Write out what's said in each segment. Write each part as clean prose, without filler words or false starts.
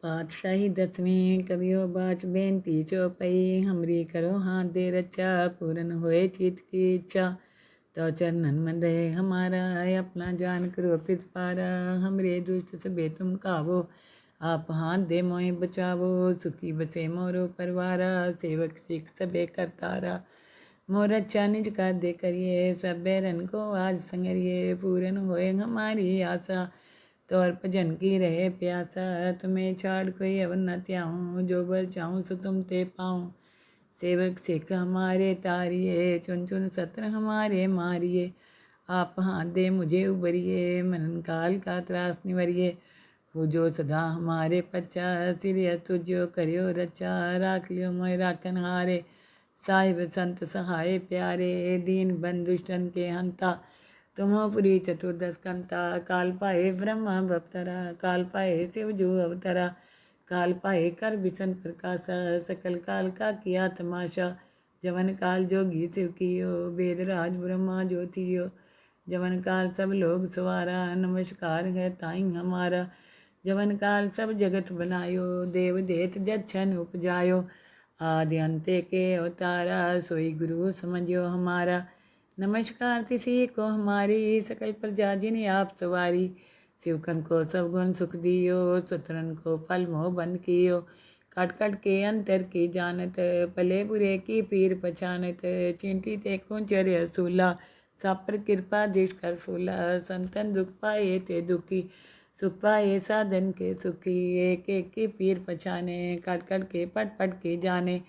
पातशाही दसवीं कवियो बाच बेनती चौपई हमरी करो हाथ दे रचा पूरन होए चित की इच्छा। तो चरणन में रहे हमारा अपना जान करो पित पारा। हमरे दुष्ट सबे तुम कावो आप हाथ दे मोए बचावो। सुखी बसे मोरो परवारा सेवक सिख सबे करतारा। मोर अच्छा निज का दे करिए सब बैरन को आज संगरिए। पूरन होए हमारी आशा तोर भजन की रहे प्यासा। तुम्हें छाड़ कोई अवर न त्याऊँ जो बर चाहूँ सो तुम ते पाऊँ। सेवक सिख हमारे तारिये चुन चुन सत्र हमारे मारिए। आप हाथ दे मुझे उबरिए मनन काल का त्रास निवरिए। वो जो सदा हमारे पच्चा सिरिय तुझो करियो रचा। राख लियो मोय राखन हारे साहिब संत सहाय प्यारे। दीन बंधुष्टन के हंता तुमोपुरी चतुर्दश कंता। काल पाए ब्रह्मा बप्तरा काल पाए शिव जो अवतरा। काल पाए कर विसन प्रकाशा सकल काल का किया तमाशा। जवन काल जोगी शिव कियो वेद राज ब्रह्मा ज्योतियो। जवन काल सब लोग सवारा नमस्कार है ताई हमारा। जवन काल सब जगत बनायो देव देत जच्छन उपजायो। आदि अंते के अवतारा सोई गुरु समझियो हमारा। नमस्कार तिसी को हमारी सकल प्रजा जिन्हें आप सवारी। शिवकन को सब गुण सुख दियो सुतरन को फल मोह बंद कियो। कट कट के अंतर की जानत भले बुरे की पीर पहचानत। चिंटी ते कुंचर असूला सब पर कृपा दृष्ट कर फूला। संतन दुख पाए ते दुखी सुख पाए साधन के सुखी। एक एक की पीर पहचाने कट कट के पट पट के जाने।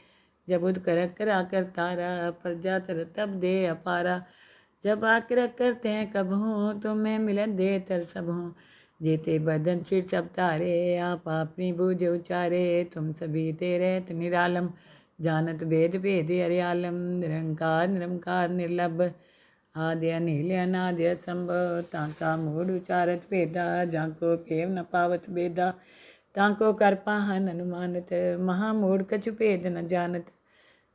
जब उद कर करा कर तारा प्रजा तर तब दे अपारा। जब आकर करते हैं कब हूँ तुम्हें मिलन दे तर सब हूँ। जेते बदन सिर सब तारे आप अपनी बूझ उचारे। तुम सभी तेरे निरालम जानत भेद भेद हरियालम। निरंकार निरंकार निर्लभ आद्य अनिल अनाद्य संभव। ताका मूड उचारत भेदा जाको केव न पावत भेदा। ताको कर पाहन अनुमानत महामूढ़ कछु भेद न जानत।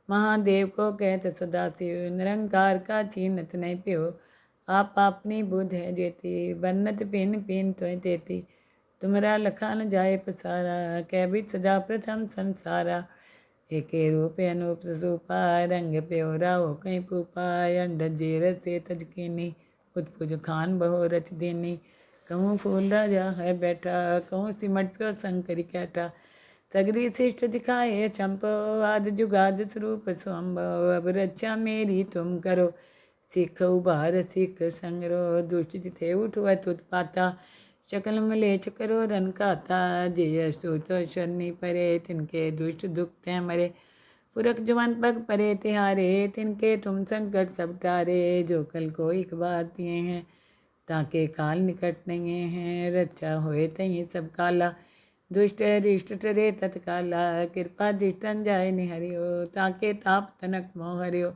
महादेव को कहत सदा शिव निरंकार का चीनत नहीं प्यो। आप अपनी बुध है जेती बन्नत पिन पिन तो तेती। तुमरा लखा न जाए पसारा कैबित सदा प्रथम संसारा। एके रूप अनूप सूपा रंग प्योरा हो कहीं पूपा। अंड जेर से तजकीनी उत्पुज खान बहो रच दीनी। कहूँ फूल राजा है बैठा कहूँ सिमट प्यो शंकरी कैटा। सगरी शिष्ट दिखाए चंपो आदि जुगाद स्वरूप स्वम्भव। अब रक्षा मेरी तुम करो सिख उबार सिख संगरो। दुष्ट जिथे उठवत उत्पाता शकल मलेच करो रन खाता। जय स्तुत शनि परे तिनके दुष्ट दुख ते मरे। पुरख जवान पग परे तिहारे तिनके तुम संकट सब टारे। जो कल को एक बार दिए हैं ताके काल निकट नहीं हैं। रक्षा होए तही सब काला दुष्ट रिष्ट टरे तत्काला। कृपा दृष्टन जाय निहरियो ताके ताप तनक मोह हरियो।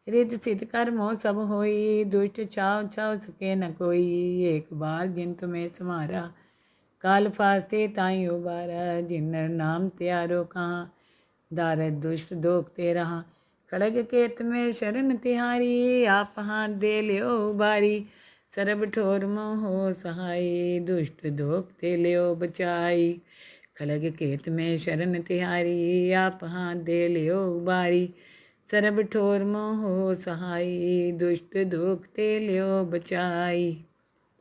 रिद सिद्ध कर मोह सब होई दुष्ट छाव छाव सके न कोई। एक बार जिन तुम्हें समारा काल फास्ते ताई उबारा। जिन नर नाम त्यारो कहाँ दारद दुष्ट दोखते रहा। खड़ग केत में शरण तिहारी आप हाथ दे लियो उबारी। सरब ठोर मोहो सहाय दुष्ट दोखते लियो बचाई। खड़ग केत में शरण तिहारी आप हाथ दे लियो उबारी। सरब ठोर मोहो सहाय दुष्ट दोखते लियो बचाई।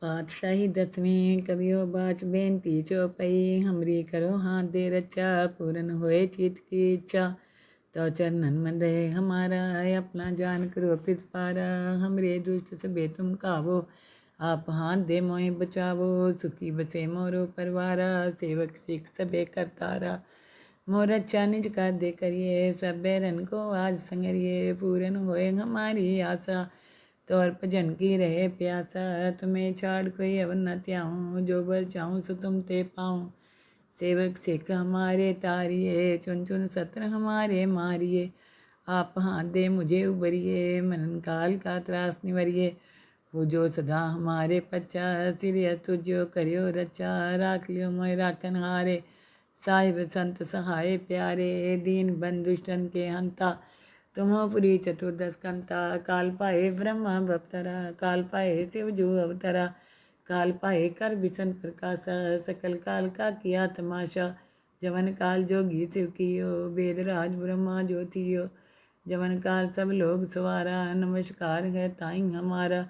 पातशाही दसवीं कवियो बाच बेनती चौपई हमरी करो हाथ दे रचा पूरन होए चित की इच्छा। तो चरणन में रहे हमारा अपना जान करो पित पारा। हमरे दुष्ट सबे तुम कावो आप हाथ दे मोए बचावो। सुखी बसे मोरो परवारा सेवक सिख सबे करतारा। मोर अच्छा निज का दे करिए सब बैरन को आज संगरिए। पूरन होए हमारी आशा तोर भजन की रहे प्यासा। तुम्हें छाड़ कोई अवर न त्याऊँ जो बर चाहूँ सो तुम ते पाऊँ। सेवक सिख हमारे तारिये चुन चुन सत्र हमारे मारिए। आप हाथ दे मुझे उबरिए मनन काल का त्रास निवरिए। वो जो सदा हमारे पच्चा सिरिय तुझो करियो रचा। राख लियो मोय राखन हारे साहिब संत सहाय प्यारे। दीन बंधुष्टन के हंता तुमोपुरी चतुर्दश कंता। काल पाए ब्रह्मा बप्तरा काल पाए शिव जो अवतरा। काल पाए कर विसन प्रकाशा सकल काल का किया तमाशा। जवन काल जोगी शिव कियो, वेद राज ब्रह्मा ज्योतियो, जवन काल सब लोग सवारा, नमस्कार है ताई हमारा।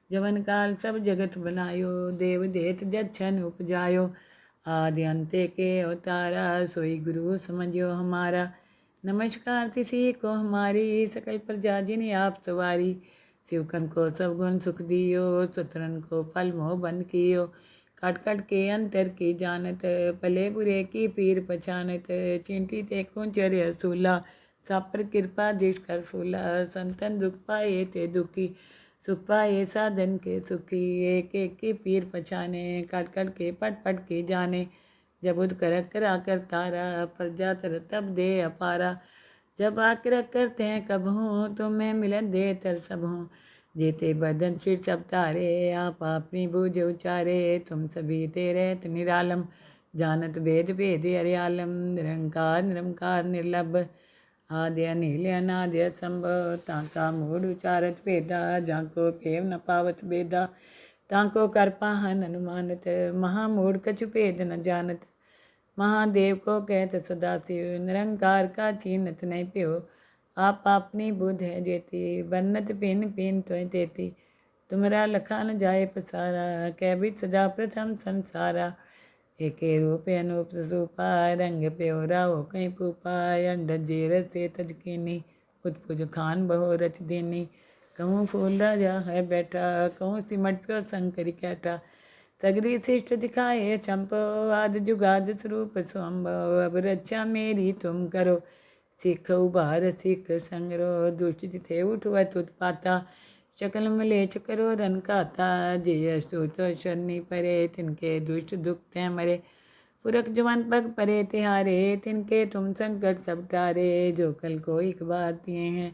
जवन काल सब जगत बनायो, देव देत जच्छन उपजायो, आदि अंते के अवतारा, सोई गुरु समझियो हमारा। नमस्कार तिसी को हमारी, सकल प्रजा जिन आप सवारी। शिवकन को सब गुण सुख दियो, सुतरन को फल मोह बंद कियो, कट कट के अंतर की जानत, भले बुरे की पीर पहचानत, चिंटी ते कुंचर असूला, सब पर कृपा दृष्ट कर फूला, संतन दुख पाए ते दुखी, सुख पाए साधन के सुखी, एक एक की पीर पहचाने, कट कट के पट पट के जाने, जब उद कर करा कर तारा, प्रजा तर तब दे अपारा, जब आकर करते हैं कब हूँ, तुम्हें मिलन दे तर सब हूँ, जेते बदन सिर सब तारे, आप अपनी बूझ उचारे, तुम सभी तेरे निरालम, जानत भेद भेद हरियालम, निरंकार निरंकार निर्लभ, आदि अनिल अनादि असंभव, ताका मूड उचारत भेदा, जाको पेव न पावत भेदा, ताको कर पाहन अनुमानत, महामूड कछु भेद न जानत, महादेव को कहत सदा शिव, निरंकार का चीनत नहीं प्यो, आप अपनी बुध है जेती, बन्नत पिन पिन तो तेती, तुमरा लखा न जाए पसारा, कैबित सजा प्रथम संसारा, एके रूप अनूप सूपा, रंग प्योरा हो कहीं पूपा, अंड जेर से तजकीनी, उत्पुज खान बहो रच दीनी, कहूँ फूल राजा है बैठा, कहूँ सिमट प्यो शंकरी कैटा, सगरी शिष्ट दिखाए चंपो, आदि जुगाद स्वरूप स्वम्भव, अब रक्षा मेरी तुम करो, सिख उबार सिख संगरो, दुष्ट जिथे उठवत उत्पाता, शकल मलेच करो रन खाता, जय स्तुत शनि परे, तिनके दुष्ट दुख ते मरे, पुरख जवान पग परे तिहारे, तिनके तुम संकट सब टारे, जो कल को एक बार दिए हैं,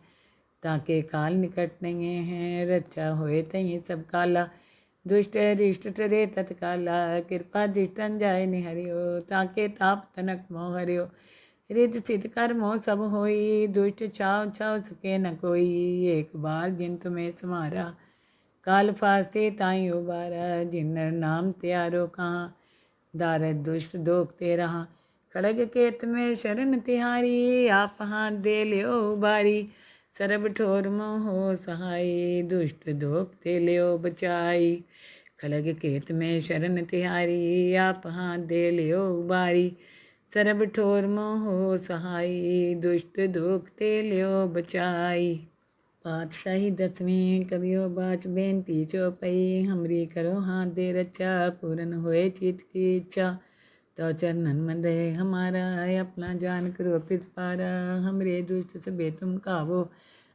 ताके काल निकट नहीं हैं, रक्षा होए तही सब काला, दुष्ट रिष्ट टरे तत्काला, कृपा दृष्टन जाय निहरियो, ताके ताप तनक मोह हरियो, रिद सिद्ध कर मोह सब होई, दुष्ट छाव छाव सके न कोई, एक बार जिन तुम्हें समारा, काल फास्ते ताई उबारा, जिन नर नाम त्यारो कहाँ, दारद दुष्ट दोखते रहा, खड़ग केत में शरण तिहारी, आप हाथ दे लियो उबारी, सरब ठोर मोह सहाय, दुष्ट दोखते लियो बचाई, खड़ग केत में शरण तिहारी, आप हाथ दे लियो उबारी, सरब ठोर मोह सहाय, दुष्ट दोखते लियो बचाई। पातशाही दसवीं कवियो बाच बेनती चौपई, हमरी करो हाथ दे रचा, पूरन होए चित की इच्छा, तो चरणन मन रहे हमारा, अपना जान करो पित पारा, हमरे दुष्ट सबे तुम कावो,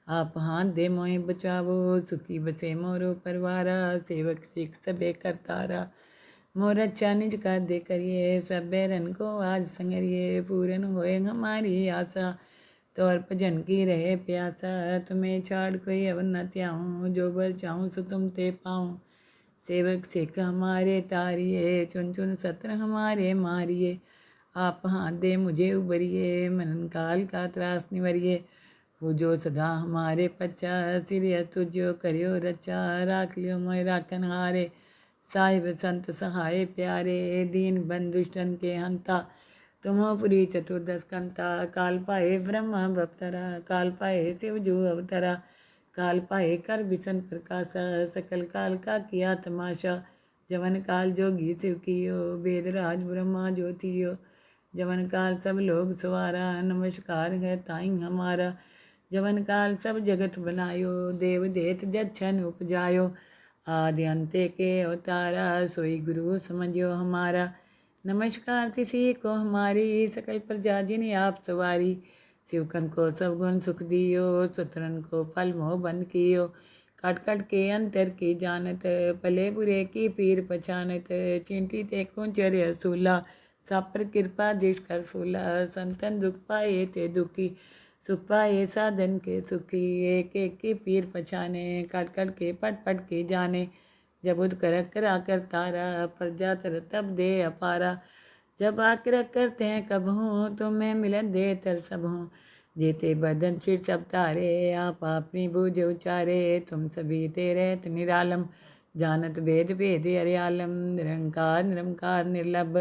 आप हाथ दे मोहे बचावो, सुखी बसे मोरो परवारा, सेवक सिख सबे करतारा, मोर अच्छा निज का दे करिए, सब बैरन को आज संगरिए, पूरन होए हमारी आशा, तौर भजन की रहे प्यासा, तुम्हें छाड़ कोई अवर न त्याऊँ, जो बर चाहूँ सो तुम ते पाऊँ, सेवक सिख हमारे तारिए, चुन चुन सत्र हमारे मारिए, आप हाथ दे मुझे उबरिए, मनन काल का त्रास निवरिए, वो जो सदा हमारे पच्चा, सिरिय तुझो करियो रचा, राख लियो मोय राखन हारे, साहिब संत सहाय प्यारे, दीन बंधुष्टन के हंता, तुमोपुरी चतुर्दश कंता, काल पाए ब्रह्मा बप्तरा, काल पाए शिवजू अवतरा, काल पाए कर विसन प्रकाशा, सकल काल का किया तमाशा, जवन काल जोगी शिव कियो, वेद राज ब्रह्मा ज्योतियो, जवन काल सब लोग सवारा, नमस्कार है ताई हमारा, जवन काल सब जगत बनायो, देव देत जच्छन उपजायो, आदि अंते के अवतारा, सोई गुरु समझियो हमारा। नमस्कार तिसी को हमारी, सकल प्रजा जिन आप सवारी, शिवकन को सब गुण सुख दियो, सुतरन को फल मोह बंद कियो, कट कट के अंतर की जानत, भले बुरे की पीर पहचानत, चिंटी ते कुंचर असूला, सब पर कृपा दृष्ट कर फूला, संतन दुख पाए ते दुखी, सुख पाए साधन के सुखी, एक एक की पीर पहचाने, कट कट के पट पट के जाने, जब उद कर करा कर तारा, प्रजा तर तब दे अपारा, जब आकर करते हैं कब हूँ, तुम्हें मिलन दे तर सब हूँ, जेते बदन सिर सब तारे, आप अपनी बूझ उचारे, तुम सभी तेरे निरालम, जानत भेद भेद हरियालम, निरंकार निरंकार निर्लभ,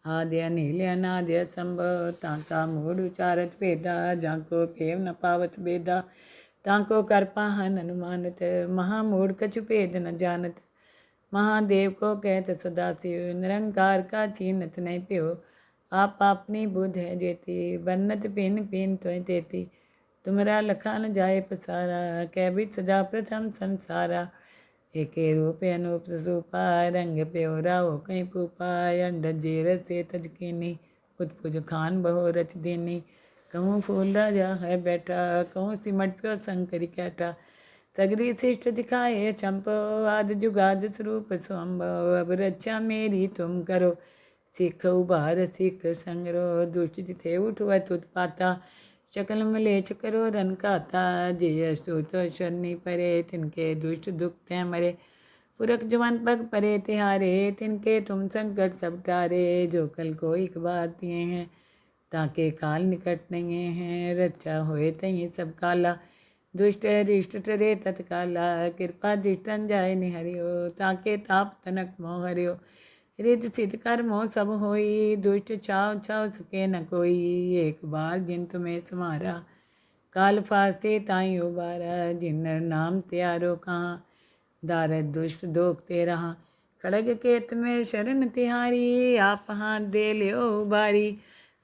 आद्य अनिल अनाद्य संभव ताका मूढ़ उचारत वेदा जाको पेव न पावत बेदा ताको कर पाहन अनुमानत महामूढ़ कछु भेद न जानत महादेव को कहत सदा शिव निरंकार का चीनत नहीं प्यो आप अपनी बुध है जेती बन्नत पिन पिन त्वय तेती तुमरा लखा न जाए पसारा कैबित सजा प्रथम संसारा एके रूप अनूप सूपा रंग प्योरा हो कहीं पूपा अंड जेर से तजकीनी उत्पुज खान बहो रच दीनी कहूँ फूल राजा है बैठा कहूँ सिमट प्यो शंकरी कैटा सगरी शिष्ट दिखाए चंपो आदि जुगाद स्वरूप स्वम्भव अब रक्षा मेरी तुम करो सिख उबार सिख संगरो दुष्ट जिथे उठवत उत्पाता शकल मलेच करो रन खाता जय स्तुत शनि परे तिनके दुष्ट दुख ते मरे पुरख जवान पग परे तिहारे तिनके तुम संकट सब टारे जो कल को एक बार दिए हैं ताके काल निकट नहीं हैं रक्षा होए तही सब काला दुष्ट रिष्ट टरे तत्काला कृपा दृष्टन जाय निहरियो ताके ताप तनक मोह हरियो रिद सिद्ध कर मोह सब होई दुष्ट छाव छाव सके न कोई एक बार जिन तुम्हें समारा काल फास्ते ताई उबारा जिन नाम त्यारो कहाँ दारद दुष्ट दोखते रहा खड़ग केत में शरण तिहारी आप हाथ दे लियो बारी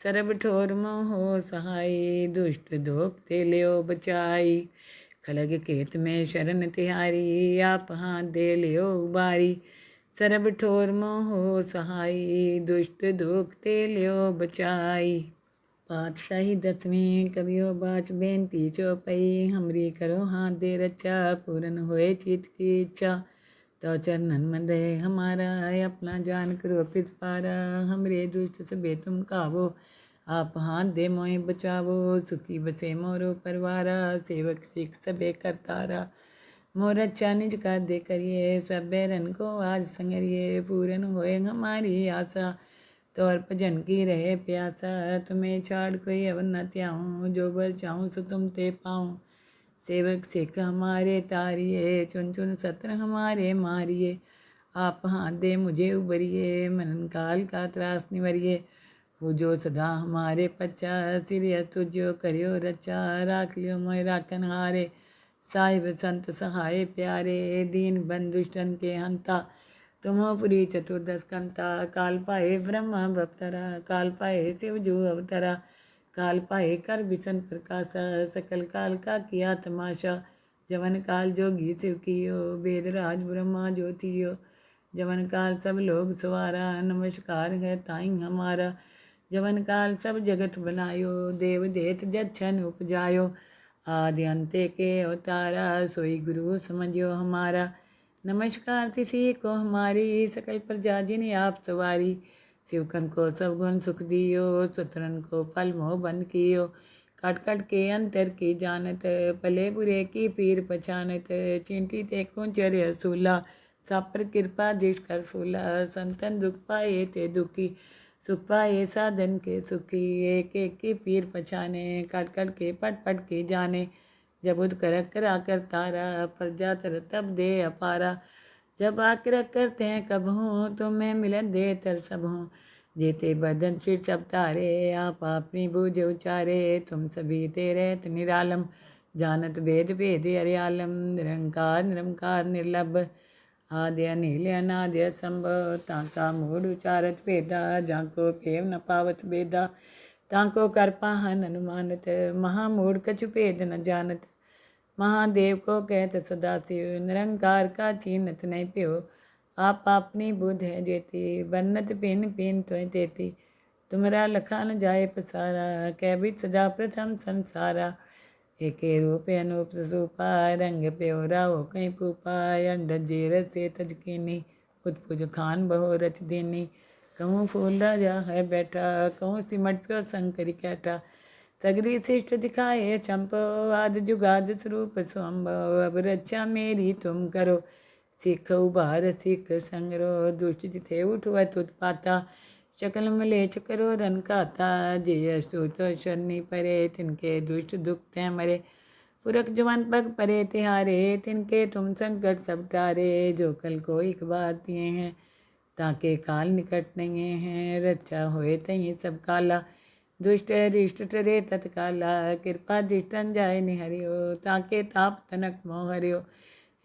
सरब ठोर मोहो सहाय दुष्ट दोखते लियो बचाई खड़ग केत में शरण तिहारी आप हाथ दे लियो बारी सरब ठोर मोहो सहाय दुष्ट दोखते लियो बचाई पातशाही दसवीं कवियो बाच बेनती चौपई हमरी करो हाथ दे रचा पूरन होए चित की इच्छा तो चरणन मन रहे हमारा अपना जान करो पित पारा हमरे दुष्ट सबे तुम कावो आप हाथ दे मोए बचावो सुखी बसे मोरो परवारा सेवक सिख सबे करतारा मोर अच्छा निज का दे करिए सब बैरन को आज संगरिए पूरन होए हमारी आशा तौर भजन की रहे प्यासा तुम्हें छाड़ कोई अवर न त्याऊँ जो बर चाहूँ सो तुम ते पाऊँ सेवक सिख हमारे तारिये चुन चुन सत्र हमारे मारिए आप हाथ दे मुझे उबरिए मनन काल का त्रास निवरिए वो जो सदा हमारे पच्चा सिरिय तुझो करियो रचा राख लियो मोय राखन हारे साहिब संत सहाय प्यारे दीन बंधुष्टन के हंता तुमोपुरी चतुर्दश कंता काल पाए ब्रह्मा भक्तरा काल पाए शिवजू अवतरा काल पाए कर विसन प्रकाशा सकल काल का किया तमाशा जवन काल जोगी शिव कियो वेद राज ब्रह्मा ज्योतियो जवन काल सब लोग सवारा नमस्कार है ताई हमारा जवन काल सब जगत बनायो देव देत जच्छन उपजायो आदि अंते के अवतारा सोई गुरु समझियो हमारा नमस्कार किसी को हमारी सकल प्रजा जिन्हें आप सवारी शिवकन को सब गुण सुख दियो सुतरन को फल मोह बंद कियो कट कट के अंतर की जानत पले बुरे की पीर पहचानत चिंटी ते कुंचर सूला सब पर कृपा दृष्ट कर फूला संतन दुख पाए ते दुखी सुख पाए साधन के सुखी एक एक की पीर पहचाने कट कट के पट पट के जाने जब उद कर करा कर तारा प्रजा तर तब दे अपारा जब आकर करते हैं कब हूँ तो मैं मिलन दे तर सब हूँ जेते बदन सिर सब तारे आप अपनी बूझ उचारे तुम सभी तेरे निरालम जानत भेद भेद अरियालम निरंकार निरंकार निर्लभ आद्य अनिल अनाद्य संभव ताका मूढ़ उचारत वेदा जाको पेव न पावत बेदा ताको कर पाहन अनुमानत महामूढ़ कछु भेद न जानत महादेव को कहत सदा शिव निरंकार का चीनत नहीं प्यो आप अपनी बुध है जेती बन्नत पिन पिन त्वय तेती तुमरा लखा न जाए पसारा कैबित सजा प्रथम संसारा एके रूप अनूप सूपा रंग प्योरा हो कहीं पूपा अंड जेर से तजकीनी उत्पुज खान बहो रच दीनी कहूँ फूल राजा है बैठा कहूँ सिमट प्यो शंकरी कैटा सगरी शिष्ट दिखाए चंपो आदि जुगाद स्वरूप स्वम्भव अब रक्षा मेरी तुम करो सिख उबार सिख संगरो दुष्ट जिथे उठवत उत्पाता शकल मलेच करो रन खाता जय स्तुत शनि परे तिनके दुष्ट दुख ते मरे पुरख जवान पग परे तिहारे तिनके तुम संकट सब टारे जो कल को एक बार दिए हैं ताके काल निकट नहीं है, रचा होए तहीं सब काला। दुष्ट रिष्ट टरे तत्काला, कृपा दृष्टन जाय निहरियो, ताके ताप तनक मोह हरियो।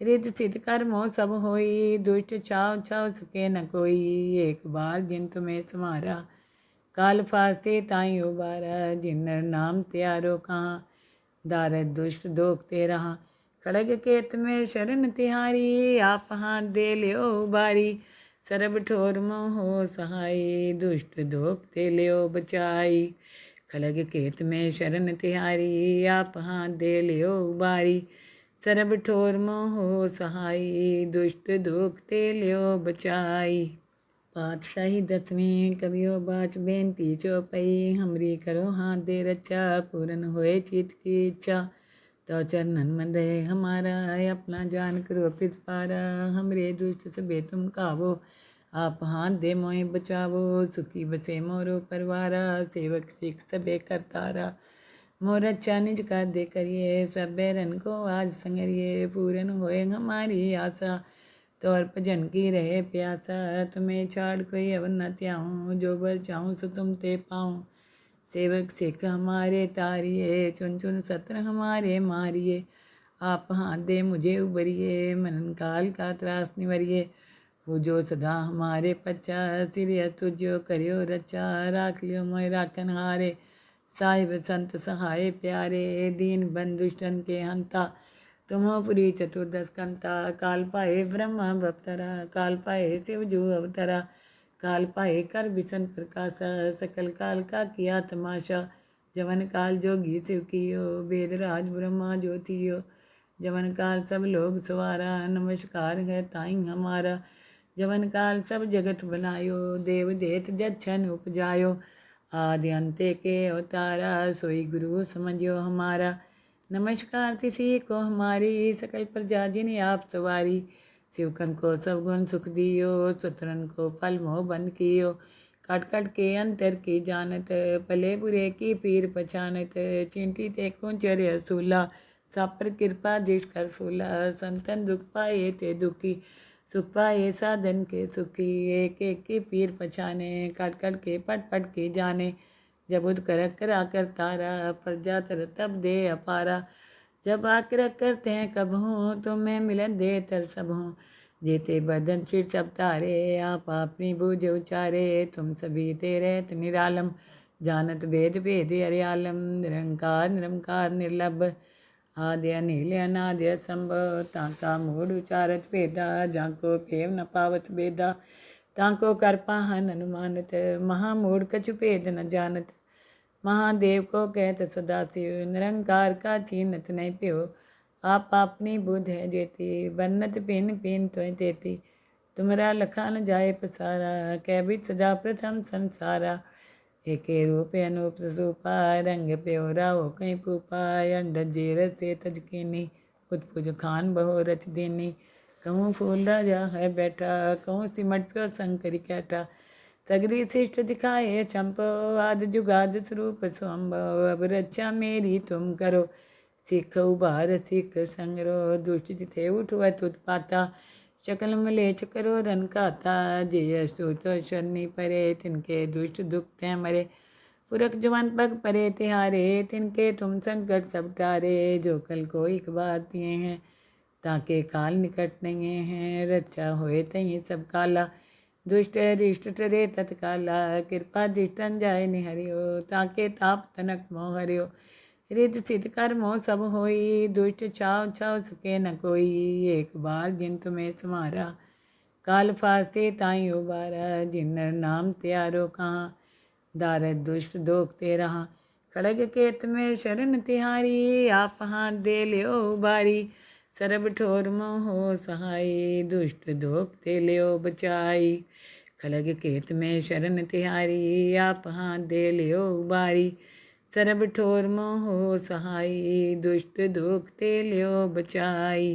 रिद सिद्ध कर मोह सब होई, दुष्ट छाव छाव सके न कोई। एक बार जिन तुम्हें समारा, काल फास्ते ताई उबारा। जिन नर नाम त्यारो कहाँ, दारद दुष्ट दोखते रहा। खड़ग केत में शरण तिहारी, आप हाथ दे लियो बारी। सरब ठोर मोह हो सहाय, दुष्ट दोखते लियो बचाई। खड़ग केत में शरण तिहारी, आप हाथ दे लियो बारी। सरब ठोर मोह हो सहाय, दुष्ट दोखते लियो बचाई। पातशाही दसवीं कवियो बाच बेनती चौपई, हमरी करो हाथ दे रचा, पूरन होए चित की इच्छा। तो चरणन मन रहे हमारा, अपना जान करो पारा। हमरे दुष्ट सबे तुम कावो, आप हाथ दे मोहे बचावो। सुखी बसे मोरो परवारा, सेवक सिख सबे करतारा। मोर अच्छा निज कर दे करिए, सब बैरन को आज संगरिए। पूरन होए हमारी आशा, तौर भजन की रहे प्यासा। तुम्हें छाड़ कोई अवर न त्याऊँ, जो बर चाहूँ सो तुम ते पाऊँ। सेवक सिख हमारे तारिये, चुन चुन सत्र हमारे मारिए। आप हाथ दे मुझे उबरिए, मनन काल का त्रास निवरिए। वो जो सदा हमारे पच्चा, सिरिय तुझो करियो रचा। राख लियो मोय राखन हारे, साहिब संत सहाय प्यारे। दीन बंधुष्टन के हंता, तुमो पुरी चतुर्दश कंता। काल पाए ब्रह्मा बप्तरा, काल पाए शिव जू अवतरा। काल पाए कर विसन प्रकाशा, सकल काल का किया तमाशा। जवन काल जोगी शिव कियो, वेद राज ब्रह्मा ज्योतियो। जवन काल सब लोग सवारा, नमस्कार है ताई हमारा। जवन काल सब जगत बनायो, देव देत जच्छन उपजायो। आदि अंते के अवतारा, सोई गुरु समझियो हमारा। नमस्कार किसी को हमारी, सकल प्रजा जिन्हें आप सवारी। शिवकन को सब गुण सुख दियो, सुतरन को फल मोह बंद कियो। कट कट के अंतर की जानत, भले बुरे की पीर पहचानत। चिंटी ते कुंचर असूला, सब पर कृपा दृष्ट कर फूला। संतन दुख पाए ते दुखी, सुख पाए साधन के सुखी। एक एक की पीर पहचाने, कट कट के पट पट के जाने। जब उद कर करा कर तारा, प्रजा तर तब दे अपारा। जब आकर करते हैं कब हों, तो मैं मिलन दे तर सब हों। जेते बदन सिर सब तारे, आप अपनी बूझ उचारे। तुम सभी तेरे निरालम, जानत भेद भेद हरियालम। निरंकार निरंकार निर्लभ, आद्य अनिल अनाद्य संभव। ताका मूड उचारत भेदा, जाको पेव न पावत बेदा। ताको कर पाहन अनुमानत, महामूढ़ कछु भेद न जानत। महादेव को कहत सदा शिव, निरंकार का चीनत नहीं प्यो। आप अपनी बुध है जेती, बन्नत पिन पिन तो तेती। तुमरा लखा न जाए पसारा, कैबित सजा प्रथम संसारा। एके रूप अनूप सूपा, रंग प्योरा हो कहीं पूपा। अंड जेर से तजकीनी, उत्पुज खान बहु रच दीनी। कहूँ फूल राजा है बैठा, कहूँ सिमट प्यो शंकरी कैटा। सगरी शिष्ट दिखाए चंपो, आद जुगाद स्वरूप स्वंभव। अब रक्षा मेरी तुम करो, सिख उबार सिख संगरो। दुष्ट जिथे उठवत उत्पाता, शकल मलेच करो रन खाता। जय स्तुत शनि परे, तिनके दुष्ट दुख ते मरे। पुरख जवान पग परे तिहारे, तिनके तुम संकट सब टारे। जो कल को एक बार दिए हैं, ताके काल निकट नहीं हैं। रचा होए तहीं सब काला, दुष्ट रिष्ट टरे तत्काला। कृपा दृष्टन जाय निहरियो, ताके ताप तनक मोह हरियो। रिद सिद्ध कर मोह सब होई, दुष्ट छाव छाव सके न कोई। एक बार जिन तुम्हें समारा, काल फास्ते ताई उबारा। जिन नर नाम त्यारो कहाँ, दारद दुष्ट दोखते रहा। खड़ग केत में शरण तिहारी, आप हाथ दे लियो बारी। सरब ठोर मोह हो सहाय, दुष्ट दोखते लियो बचाई। खड़ग केत में शरण तिहारी, आप हाथ दे लियो बारी। सरब ठोर मोह हो सहाय, दुष्ट दोखते लियो बचाई।